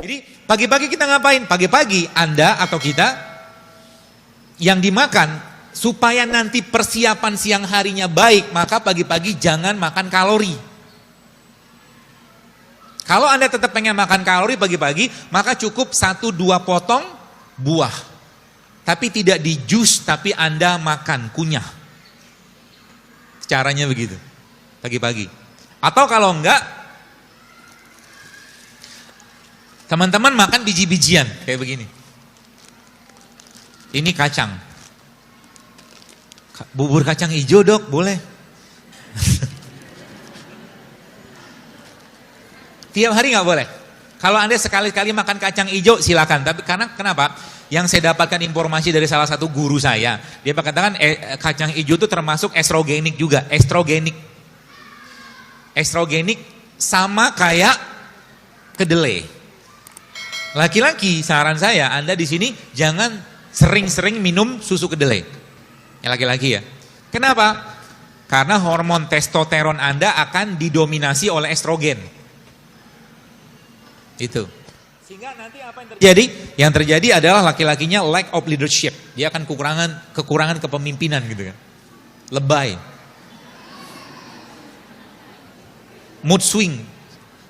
Jadi pagi-pagi kita ngapain? Pagi-pagi Anda atau kita yang dimakan supaya nanti persiapan siang harinya baik, maka pagi-pagi jangan makan kalori. Kalau Anda tetap pengen makan kalori pagi-pagi, maka cukup 1-2 potong buah. Tapi tidak di jus, tapi Anda makan, kunyah. Caranya begitu, pagi-pagi. Atau kalau enggak, teman-teman makan biji-bijian, kayak begini. Ini kacang. Bubur kacang hijau dok, boleh. Tiap hari nggak boleh. Kalau Anda sekali-kali makan kacang hijau silakan. Tapi karena kenapa? Yang saya dapatkan informasi dari salah satu guru saya, dia katakan kacang hijau itu termasuk estrogenik juga. Estrogenik sama kayak kedelai. Laki-laki, saran saya, Anda di sini jangan sering-sering minum susu kedelai. Yang laki-laki ya. Kenapa? Karena hormon testosteron Anda akan didominasi oleh estrogen. Itu. Sehingga nanti apa yang terjadi? Yang terjadi adalah laki-lakinya lack of leadership. Dia akan kekurangan kepemimpinan gitu kan. Lebay. Mood swing.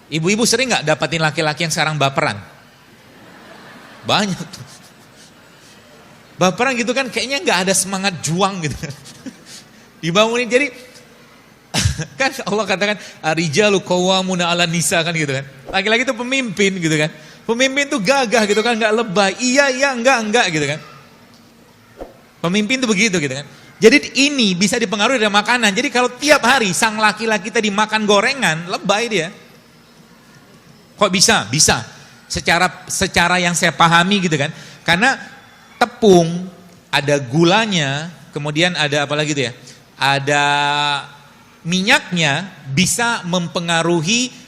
Ibu-ibu sering nggak dapatin laki-laki yang sekarang baperan? Banyak tuh. Baperan gitu kan kayaknya nggak ada semangat juang gitu. Dibangunin jadi kan Allah katakan rijalu qawwamuna 'alan nisa kan gitu kan. Laki-laki itu pemimpin gitu kan. Pemimpin tuh gagah gitu kan, nggak lebay. Iya enggak gitu kan. Pemimpin tuh begitu gitu kan. Jadi ini bisa dipengaruhi dari makanan. Jadi kalau tiap hari sang laki-laki tadi makan gorengan, lebay dia. Kok bisa? Bisa. Secara yang saya pahami gitu kan. Karena tepung ada gulanya, kemudian ada apa lagi tuh ya? Ada minyaknya bisa mempengaruhi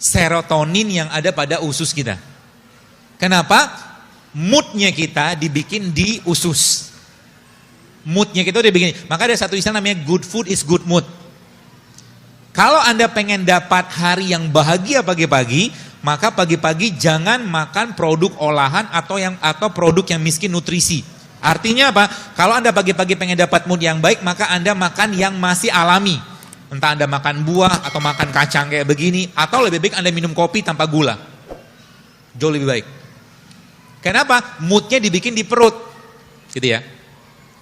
serotonin yang ada pada usus kita. Kenapa? Moodnya kita dibikin di usus. Moodnya kita udah begini. Maka ada satu istilah namanya good food is good mood. Kalau Anda pengen dapat hari yang bahagia pagi-pagi, maka pagi-pagi jangan makan produk olahan atau produk yang miskin nutrisi. Artinya apa? Kalau Anda pagi-pagi pengen dapat mood yang baik, maka Anda makan yang masih alami. Entah Anda makan buah atau makan kacang kayak begini, atau lebih baik Anda minum kopi tanpa gula. Jauh lebih baik. Kenapa? Moodnya dibikin di perut. Gitu ya.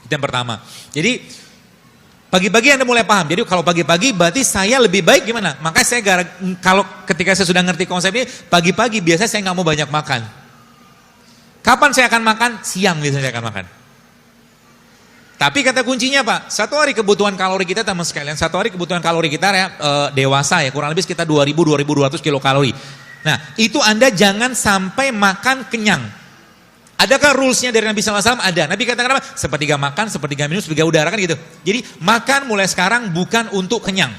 Itu yang pertama. Jadi pagi-pagi Anda mulai paham. Jadi kalau pagi-pagi berarti saya lebih baik gimana? Maka saya kalau ketika saya sudah ngerti konsep ini, pagi-pagi biasanya saya nggak mau banyak makan. Kapan saya akan makan? Siang biasanya saya akan makan. Tapi kata kuncinya Pak, satu hari kebutuhan kalori kita teman sekalian, satu hari kebutuhan kalori kita ya, dewasa ya kurang lebih sekitar 2.000-2.200 kilokalori. Nah itu Anda jangan sampai makan kenyang. Adakah rulesnya dari Nabi SAW? Ada. Nabi katakan apa? Sepertiga makan, sepertiga minum, sepertiga udara kan gitu. Jadi makan mulai sekarang bukan untuk kenyang.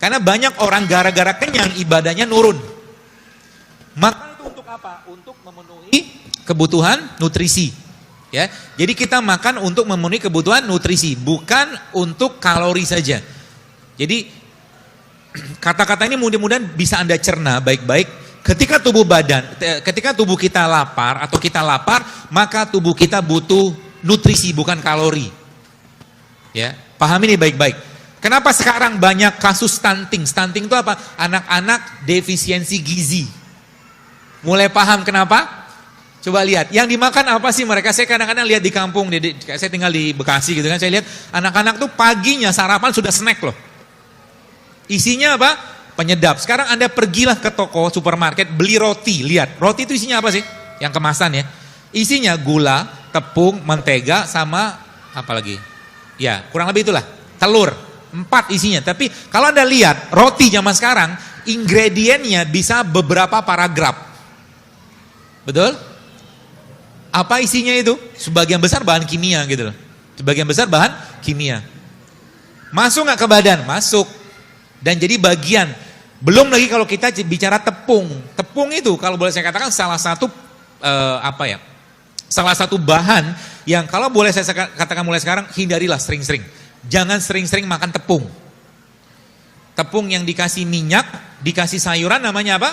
Karena banyak orang gara-gara kenyang ibadahnya nurun. Makan itu untuk apa? Untuk memenuhi kebutuhan nutrisi. Ya, jadi kita makan untuk memenuhi kebutuhan nutrisi, bukan untuk kalori saja. Jadi kata-kata ini mudah-mudahan bisa Anda cerna baik-baik. Ketika tubuh kita lapar atau kita lapar, maka tubuh kita butuh nutrisi bukan kalori. Ya, pahami ini baik-baik. Kenapa sekarang banyak kasus stunting? Stunting itu apa? Anak-anak defisiensi gizi. Mulai paham kenapa? Coba lihat, yang dimakan apa sih mereka? Saya kadang-kadang lihat di kampung, saya tinggal di Bekasi gitu kan, saya lihat anak-anak tuh paginya sarapan sudah snack loh. Isinya apa? Penyedap. Sekarang Anda pergilah ke toko, supermarket, beli roti, lihat. Roti itu isinya apa sih? Yang kemasan ya. Isinya gula, tepung, mentega, sama apa lagi? Ya, kurang lebih itulah. Telur, 4 isinya. Tapi kalau Anda lihat, roti zaman sekarang, ingredientnya bisa beberapa paragraf. Betul? Apa isinya itu? Sebagian besar bahan kimia gitu loh. Sebagian besar bahan kimia. Masuk nggak ke badan? Masuk. Dan jadi bagian. Belum lagi kalau kita bicara tepung. Tepung itu kalau boleh saya katakan salah satu salah satu bahan yang kalau boleh saya katakan mulai sekarang hindarilah sering-sering. Jangan sering-sering makan tepung. Tepung yang dikasih minyak, dikasih sayuran namanya apa?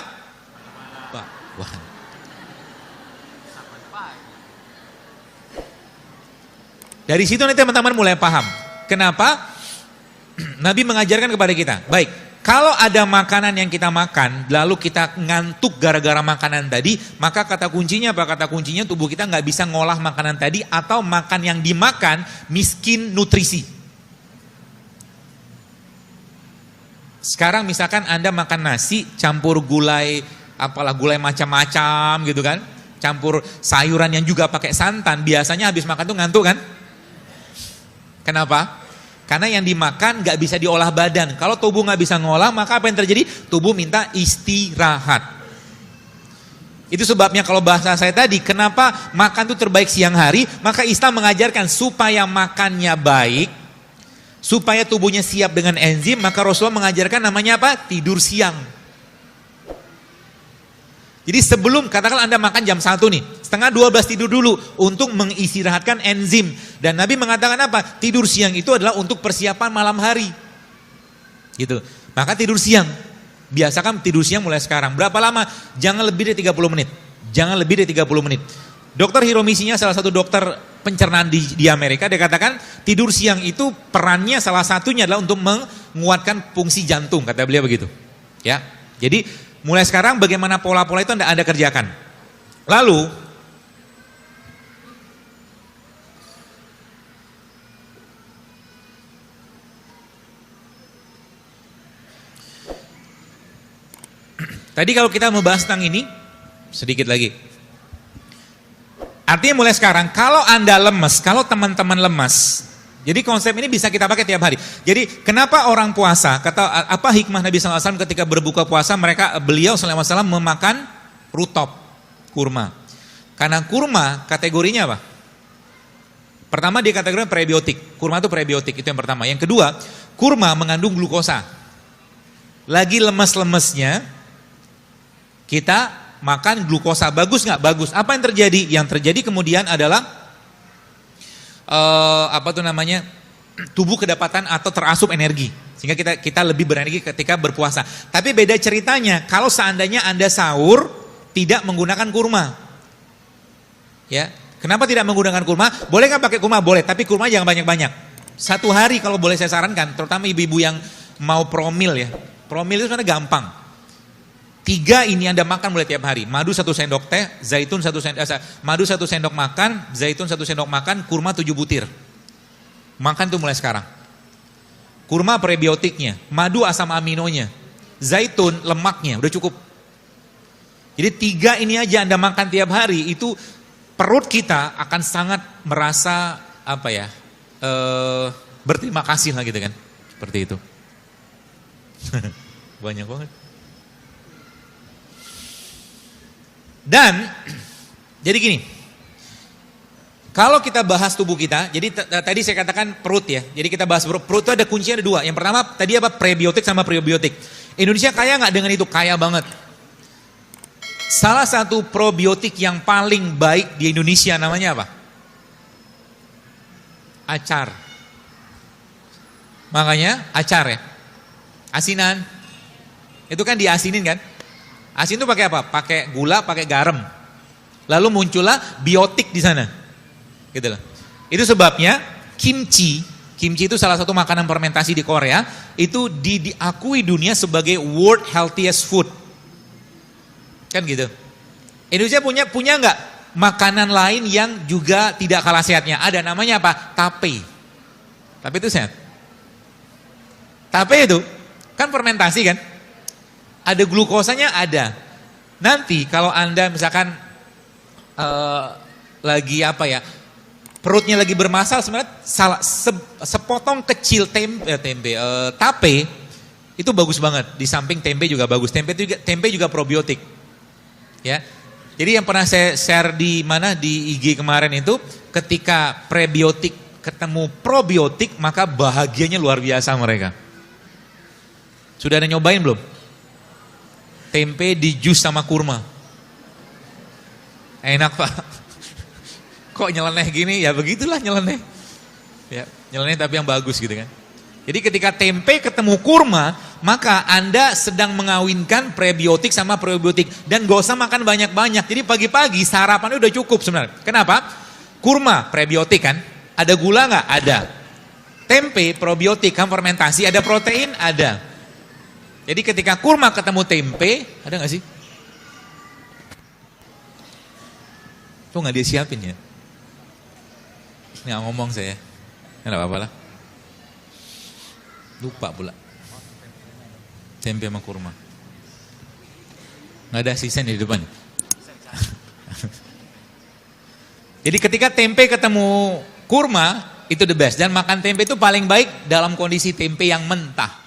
Dari situ nanti teman-teman mulai paham. Kenapa Nabi mengajarkan kepada kita. Baik, kalau ada makanan yang kita makan, lalu kita ngantuk gara-gara makanan tadi, maka kata kuncinya apa? Kata kuncinya tubuh kita nggak bisa ngolah makanan tadi, atau makan yang dimakan miskin nutrisi. Sekarang misalkan Anda makan nasi, campur gulai, apalah gulai macam-macam gitu kan, campur sayuran yang juga pakai santan, biasanya habis makan tuh ngantuk kan? Kenapa? Karena yang dimakan gak bisa diolah badan. Kalau tubuh gak bisa ngolah, maka apa yang terjadi? Tubuh minta istirahat. Itu sebabnya kalau bahasa saya tadi, kenapa makan itu terbaik siang hari, maka Islam mengajarkan supaya makannya baik, supaya tubuhnya siap dengan enzim, maka Rasulullah mengajarkan namanya apa? Tidur siang. Jadi sebelum, katakanlah Anda makan jam 1 nih, setengah 12 tidur dulu untuk mengistirahatkan enzim. Dan Nabi mengatakan apa? Tidur siang itu adalah untuk persiapan malam hari. Gitu. Maka tidur siang. Biasakan tidur siang mulai sekarang. Berapa lama? Jangan lebih dari 30 menit. Jangan lebih dari 30 menit. Dokter Hiromisinya, salah satu dokter pencernaan di Amerika, dia katakan tidur siang itu perannya salah satunya adalah untuk menguatkan fungsi jantung, kata beliau begitu. Ya. Jadi mulai sekarang bagaimana pola-pola itu Anda kerjakan. Lalu tadi kalau kita membahas tentang ini sedikit lagi. Artinya mulai sekarang kalau Anda lemes, kalau teman-teman lemas, jadi konsep ini bisa kita pakai tiap hari. Jadi kenapa orang puasa, kata apa hikmah Nabi SAW ketika berbuka puasa, beliau SAW memakan rutop, kurma. Karena kurma kategorinya apa? Pertama dia kategorinya prebiotik, kurma itu prebiotik, itu yang pertama. Yang kedua, kurma mengandung glukosa. Lagi lemes-lemesnya, kita makan glukosa, bagus nggak? Bagus. Apa yang terjadi? Yang terjadi kemudian adalah tubuh kedapatan atau terasup energi, sehingga kita lebih berenergi ketika berpuasa. Tapi beda ceritanya kalau seandainya Anda sahur tidak menggunakan kurma. Ya, kenapa tidak menggunakan kurma? Boleh nggak pakai kurma? Boleh, tapi kurma jangan banyak-banyak. Satu hari kalau boleh saya sarankan, terutama ibu-ibu yang mau promil ya. Promil itu sebenarnya gampang. 3 ini Anda makan mulai tiap hari. Madu 1 sendok teh, zaitun 1 sendok, madu 1 sendok makan, zaitun 1 sendok makan, kurma 7 butir. Makan tuh mulai sekarang. Kurma prebiotiknya, madu asam aminonya, zaitun lemaknya, udah cukup. Jadi 3 ini aja Anda makan tiap hari, itu perut kita akan sangat merasa berterima kasih lah gitu kan. Seperti itu. Banyak banget. Dan jadi gini, kalau kita bahas tubuh kita, jadi tadi saya katakan perut ya, jadi kita bahas perut itu ada kuncinya, ada 2. Yang pertama tadi apa? Prebiotik sama probiotik. Indonesia kaya nggak dengan itu? Kaya banget. Salah satu probiotik yang paling baik di Indonesia namanya apa? Acar. Makanya acar ya, asinan. Itu kan diasinin kan? Asin itu pakai apa? Pakai gula, pakai garam. Lalu muncullah biotik di sana. Gitu loh. Itu sebabnya kimchi itu salah satu makanan fermentasi di Korea, itu diakui dunia sebagai world healthiest food. Kan gitu. Indonesia punya nggak makanan lain yang juga tidak kalah sehatnya? Ada, namanya apa? Tape. Tape itu sehat. Tape itu kan fermentasi kan? Ada glukosanya, ada. Nanti kalau Anda misalkan lagi perutnya lagi bermasalah, sebenarnya sepotong kecil tape itu bagus banget. Di samping tempe juga bagus. Tempe juga probiotik. Ya. Jadi yang pernah saya share di IG kemarin itu, ketika prebiotik ketemu probiotik, maka bahagianya luar biasa mereka. Sudah ada nyobain belum? Tempe di jus sama kurma. Enak Pak. Kok nyeleneh gini? Ya begitulah nyeleneh. Ya, nyeleneh tapi yang bagus gitu kan. Jadi ketika tempe ketemu kurma, maka Anda sedang mengawinkan prebiotik sama probiotik. Dan gak usah makan banyak-banyak. Jadi pagi-pagi sarapannya udah cukup sebenarnya. Kenapa? Kurma prebiotik kan. Ada gula nggak? Ada. Tempe, probiotik, kan fermentasi, ada protein? Ada. Jadi ketika kurma ketemu tempe, ada nggak sih? Tuh nggak dia siapin ya? Nggak ngomong saya. Nggak apa-apa lah. Lupa pula. Tempe sama kurma. Nggak ada asisten di depan. Jadi ketika tempe ketemu kurma, itu the best. Dan makan tempe itu paling baik dalam kondisi tempe yang mentah.